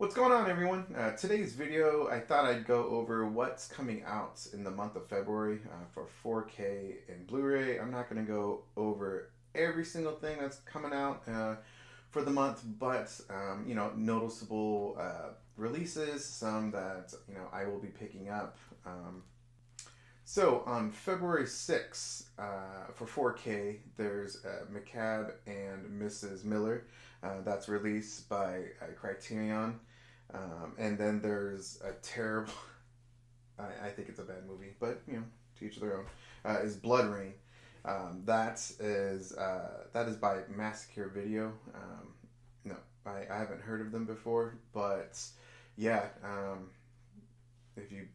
What's going on, everyone? Today's video, I thought I'd go over what's coming out in the month of February for 4K and Blu-ray. I'm not going to go over every single thing that's coming out for the month, but noticeable releases, some that I will be picking up. So on February 6th, for 4K, there's McCabe and Mrs. Miller. That's released by Criterion. And then there's a terrible, I think it's a bad movie, but to each their own, is Bluray. That is by Massacre Video. No, I haven't heard of them before, but yeah, if you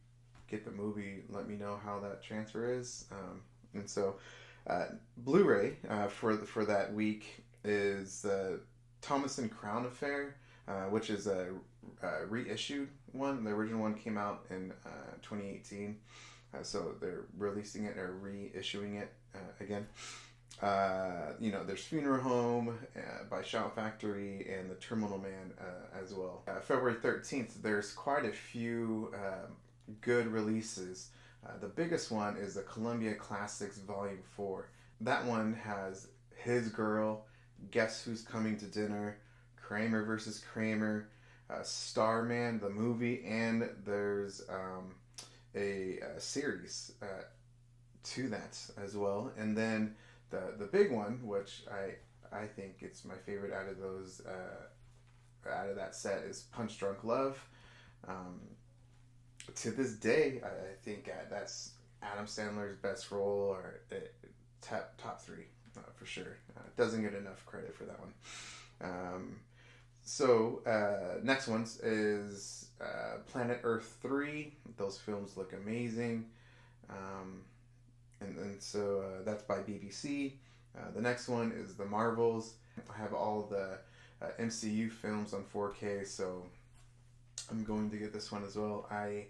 get the movie, let me know how that transfer is. And so, Blu-ray for that week is Thomas and Crown Affair, which is a reissued one. The original one came out in 2018, so they're releasing it or reissuing it again. There's Funeral Home by Shout Factory and The Terminal Man as well. February 13th, there's quite a few good releases. The biggest one is the Columbia Classics Volume 4. That one has His Girl, Guess Who's Coming to Dinner, Kramer versus Kramer, Starman, the movie, and there's a series to that as well. And then the big one, which I think it's my favorite out of those out of that set, is Punch Drunk Love. To this day, I think that's Adam Sandler's best role, or top three for sure. Doesn't get enough credit for that one. Next one is Planet Earth 3. Those films look amazing. So that's by BBC. The next one is The Marvels. I have all of the MCU films on 4K, so I'm going to get this one as well. I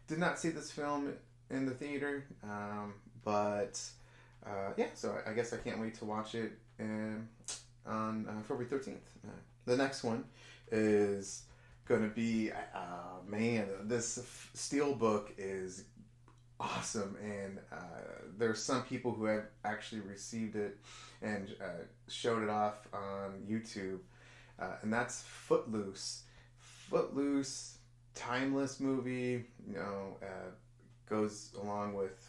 did not see this film in the theater, but so I guess I can't wait to watch it on February 13th. The next one is going to be, this Steelbook is awesome, and there's some people who have actually received it and showed it off on YouTube, and that's Footloose. Footloose, timeless movie, goes along with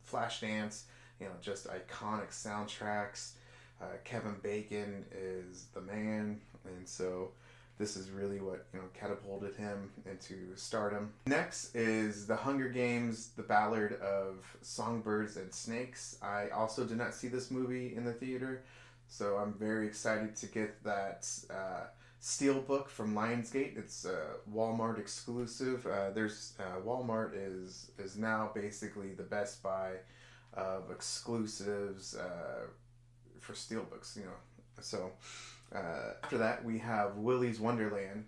Flashdance, just iconic soundtracks. Kevin Bacon is the man, and so this is really what catapulted him into stardom. Next is The Hunger Games: The Ballad of Songbirds and Snakes. I also did not see this movie in the theater, so I'm very excited to get that Steelbook from Lionsgate. It's a Walmart exclusive. Walmart is now basically the Best Buy of exclusives for Steelbooks. So after that, we have Willy's Wonderland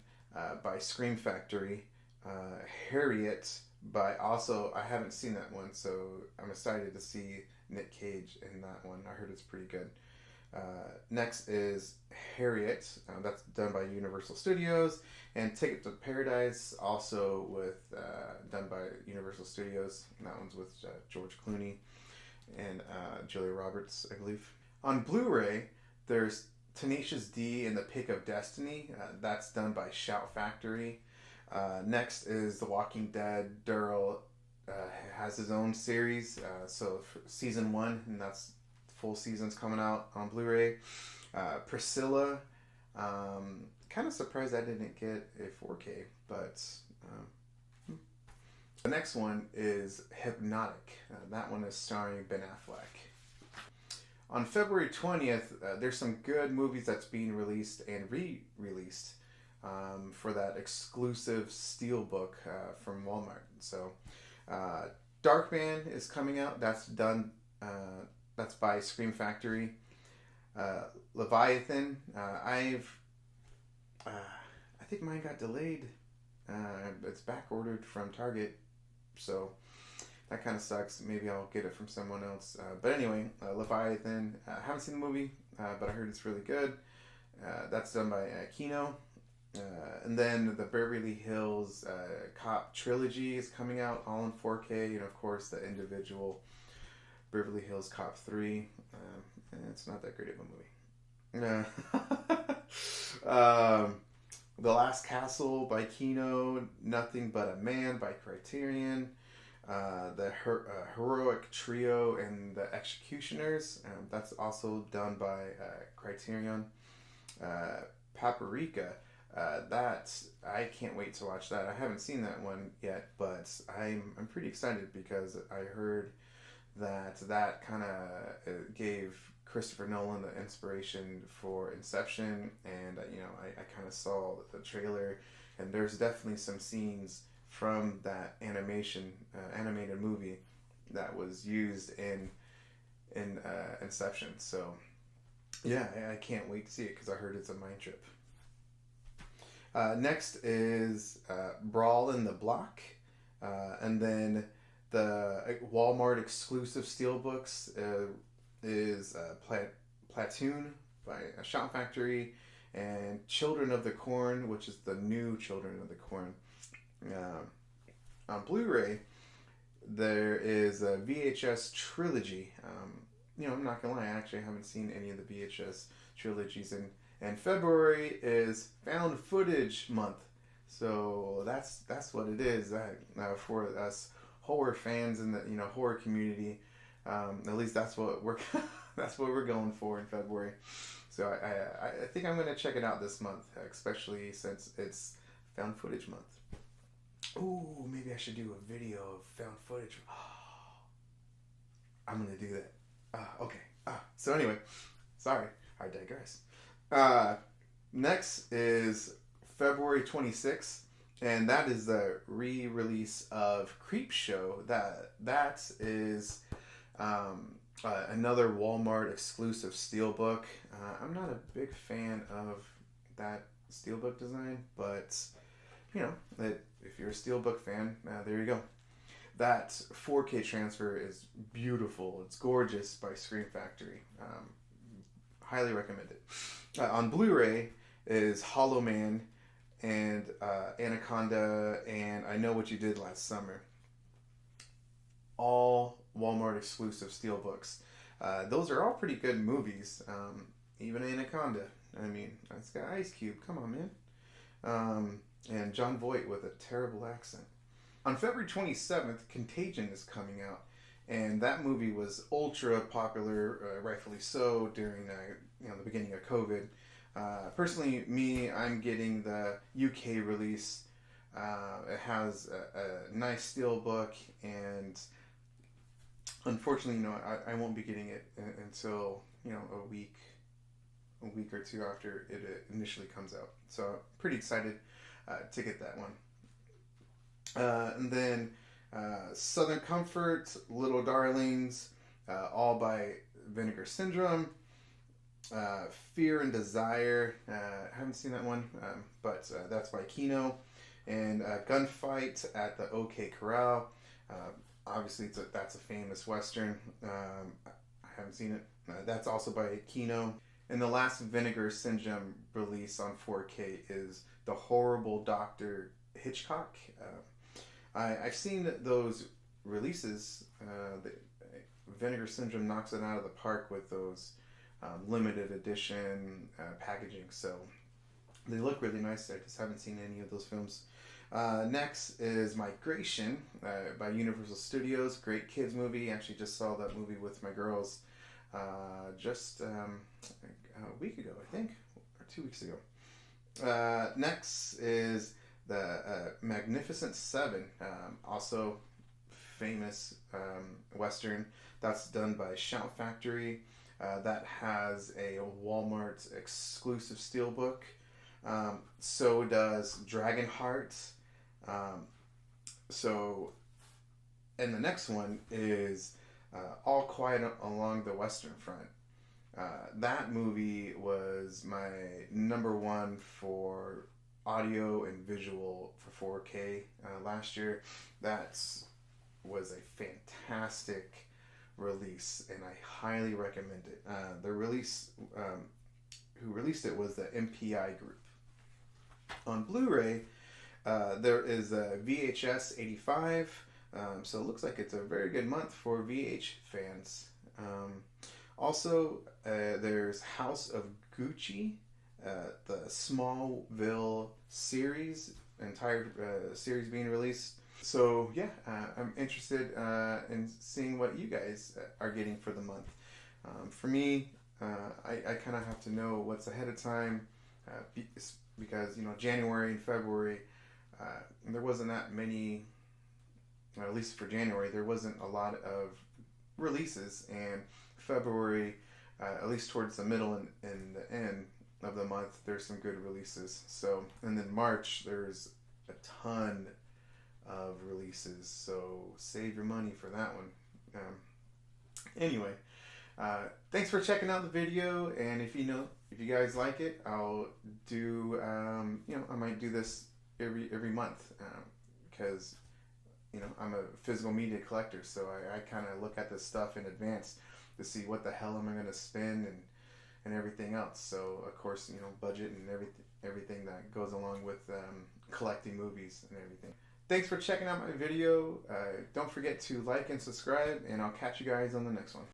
by Scream Factory. Harriet by I haven't seen that one, so I'm excited to see Nick Cage in that one. I heard it's pretty good. Next is Harriet. That's done by Universal Studios. And Ticket to Paradise, also done by Universal Studios. And that one's with George Clooney and Julia Roberts, I believe. On Blu-ray, there's Tenacious D and the Pick of Destiny. That's done by Shout Factory. Next is The Walking Dead. Daryl has his own series. So for season 1, and that's full season's coming out on Blu-ray. Priscilla. Kind of surprised I didn't get a 4K, but the next one is Hypnotic. That one is starring Ben Affleck. On February 20th, there's some good movies that's being released and re-released for that exclusive Steelbook from Walmart. So, Darkman is coming out. That's done. That's by Scream Factory. Leviathan. I think mine got delayed. It's back ordered from Target, so that kind of sucks. Maybe I'll get it from someone else. But anyway, Leviathan. I haven't seen the movie, but I heard it's really good. That's done by Kino. And then the Beverly Hills Cop trilogy is coming out, all in 4K, and of course the individual Beverly Hills Cop 3. And it's not that great of a movie. The Last Castle by Kino, Nothing But a Man by Criterion, the Heroic Trio and the Executioners, that's also done by Criterion. Paprika, that I can't wait to watch that. I haven't seen that one yet, but I'm pretty excited because I heard that kind of gave Christopher Nolan the inspiration for Inception, and I kind of saw the trailer, and there's definitely some scenes from that animated movie that was used in Inception. So yeah, I can't wait to see it because I heard it's a mind trip. Next is Brawl in the Block, and then the Walmart exclusive steelbooks is Platoon by Shout Factory, and Children of the Corn, which is the new Children of the Corn. On Blu-ray, there is a VHS trilogy. I'm not gonna lie, I actually haven't seen any of the VHS trilogies, and February is found footage month, so that's what it is. For us horror fans in the horror community, at least that's what we're that's what we're going for in February. So I think I'm gonna check it out this month, especially since it's found footage month. Ooh, maybe I should do a video of found footage. I'm gonna do that. Okay. So anyway, sorry, I digress. Next is February 26th, and that is the re-release of Creepshow. That is another Walmart exclusive steelbook. I'm not a big fan of that steelbook design, but if you're a steelbook fan, there you go. That 4K transfer is beautiful. It's gorgeous by Scream Factory. Highly recommend it. On Blu-ray is Hollow Man and Anaconda and I Know What You Did Last Summer. All Walmart exclusive steelbooks. Those are all pretty good movies. Even Anaconda. I mean, it's got Ice Cube. Come on, man. And John Voight with a terrible accent. On February 27th, Contagion is coming out, and that movie was ultra popular, rightfully so, during the beginning of COVID. Personally, I'm getting the UK release. It has a nice steelbook, and unfortunately, I won't be getting it until a week or two after it initially comes out. So I'm pretty excited to get that one. And then Southern Comfort, Little Darlings, all by Vinegar Syndrome. Fear and Desire, I haven't seen that one, but that's by Kino. And Gunfight at the OK Corral. Obviously, that's a famous Western. I haven't seen it. That's also by Kino. And the last Vinegar Syndrome release on 4K is The Horrible Dr. Hitchcock. I've seen those releases. Vinegar Syndrome knocks it out of the park with those limited edition packaging. So they look really nice. I just haven't seen any of those films. Next is Migration by Universal Studios. Great kids movie. Actually just saw that movie with my girls just a week ago, I think, or 2 weeks ago. Next is the Magnificent Seven, also famous Western. That's done by Shout Factory. That has a Walmart exclusive steelbook. So does Dragonheart. And the next one is All Quiet Along the Western Front. That movie was my number one for audio and visual for 4K last year. That was a fantastic release, and I highly recommend it. Who released it was the MPI group. On Blu-ray, there is a VHS 85, so it looks like it's a very good month for VH fans. Also, there's House of Gucci, the Smallville series, entire series being released. So yeah, I'm interested in seeing what you guys are getting for the month. For me, I kind of have to know what's ahead of time because January and February there wasn't that many. At least for January, there wasn't a lot of releases, and February, at least towards the middle and the end of the month, there's some good releases. So, and then March, there's a ton of releases. So save your money for that one. Anyway, thanks for checking out the video, and if you guys like it, I'll do I might do this every month because I'm a physical media collector, so I kind of look at this stuff in advance to see what the hell am I going to spend and everything else. So of course, budget and everything that goes along with collecting movies and everything. Thanks for checking out my video. Don't forget to like and subscribe, and I'll catch you guys on the next one.